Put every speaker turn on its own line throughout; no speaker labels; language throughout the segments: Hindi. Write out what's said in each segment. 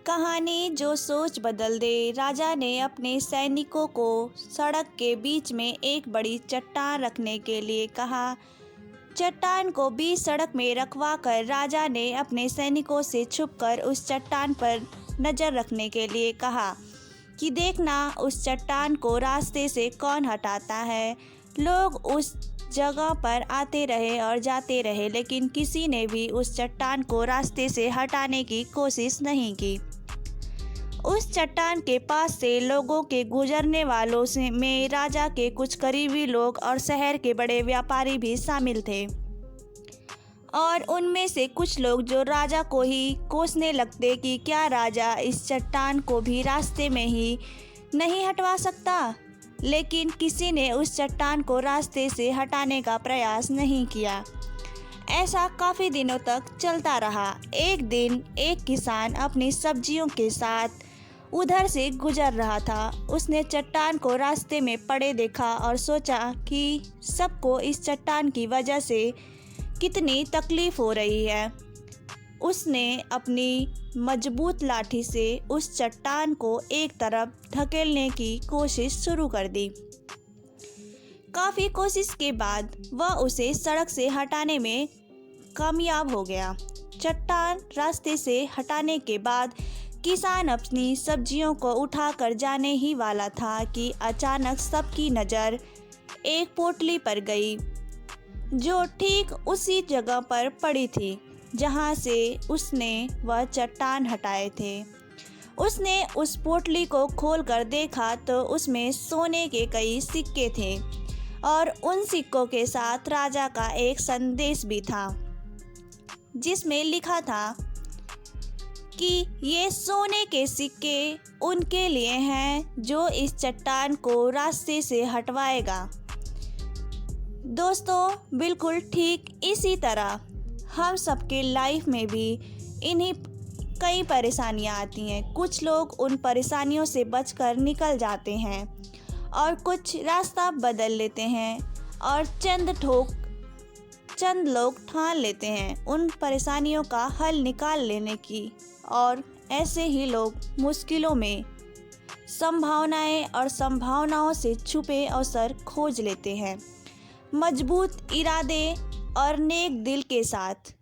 कहानी जो सोच बदल दे। राजा ने अपने सैनिकों को सड़क के बीच में एक बड़ी चट्टान रखने के लिए कहा। चट्टान को बीच सड़क में रखवा कर राजा ने अपने सैनिकों से छुपकर उस चट्टान पर नज़र रखने के लिए कहा कि देखना उस चट्टान को रास्ते से कौन हटाता है। लोग उस जगह पर आते रहे और जाते रहे, लेकिन किसी ने भी उस चट्टान को रास्ते से हटाने की कोशिश नहीं की। उस चट्टान के पास से लोगों के गुजरने वालों में राजा के कुछ करीबी लोग और शहर के बड़े व्यापारी भी शामिल थे, और उनमें से कुछ लोग जो राजा को ही कोसने लगते कि क्या राजा इस चट्टान को भी रास्ते में ही नहीं हटवा सकता। लेकिन किसी ने उस चट्टान को रास्ते से हटाने का प्रयास नहीं किया। ऐसा काफ़ी दिनों तक चलता रहा। एक दिन एक किसान अपनी सब्जियों के साथ उधर से गुजर रहा था। उसने चट्टान को रास्ते में पड़े देखा और सोचा कि सबको इस चट्टान की वजह से कितनी तकलीफ़ हो रही है। उसने अपनी मजबूत लाठी से उस चट्टान को एक तरफ धकेलने की कोशिश शुरू कर दी। काफ़ी कोशिश के बाद वह उसे सड़क से हटाने में कामयाब हो गया। चट्टान रास्ते से हटाने के बाद किसान अपनी सब्जियों को उठाकर जाने ही वाला था कि अचानक सबकी नज़र एक पोटली पर गई, जो ठीक उसी जगह पर पड़ी थी जहाँ से उसने वह चट्टान हटाए थे। उसने उस पोटली को खोलकर देखा तो उसमें सोने के कई सिक्के थे, और उन सिक्कों के साथ राजा का एक संदेश भी था, जिसमें लिखा था कि ये सोने के सिक्के उनके लिए हैं जो इस चट्टान को रास्ते से हटवाएगा। दोस्तों, बिल्कुल ठीक इसी तरह हम सबके लाइफ में भी इन्हीं कई परेशानियां आती हैं। कुछ लोग उन परेशानियों से बचकर निकल जाते हैं और कुछ रास्ता बदल लेते हैं, और चंद लोग ठान लेते हैं उन परेशानियों का हल निकाल लेने की, और ऐसे ही लोग मुश्किलों में संभावनाओं से छुपे अवसर खोज लेते हैं। मजबूत इरादे और नेक दिल के साथ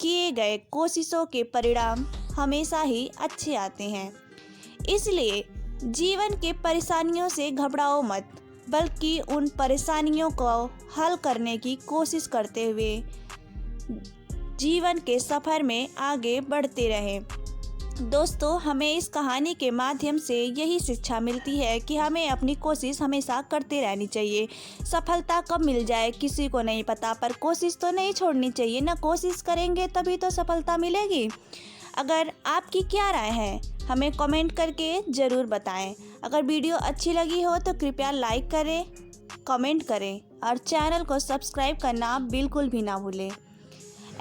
किए गए कोशिशों के परिणाम हमेशा ही अच्छे आते हैं। इसलिए जीवन के परेशानियों से घबराओ मत, बल्कि उन परेशानियों को हल करने की कोशिश करते हुए जीवन के सफ़र में आगे बढ़ते रहें। दोस्तों, हमें इस कहानी के माध्यम से यही शिक्षा मिलती है कि हमें अपनी कोशिश हमेशा करते रहनी चाहिए। सफलता कब मिल जाए किसी को नहीं पता, पर कोशिश तो नहीं छोड़नी चाहिए ना। कोशिश करेंगे तभी तो सफलता मिलेगी। अगर आपकी क्या राय है, हमें कमेंट करके ज़रूर बताएं। अगर वीडियो अच्छी लगी हो तो कृपया लाइक करें, कमेंट करें और चैनल को सब्सक्राइब करना बिल्कुल भी ना भूलें।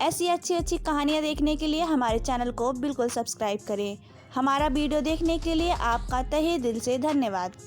ऐसी अच्छी कहानियाँ देखने के लिए हमारे चैनल को बिल्कुल सब्सक्राइब करें। हमारा वीडियो देखने के लिए आपका तहे दिल से धन्यवाद।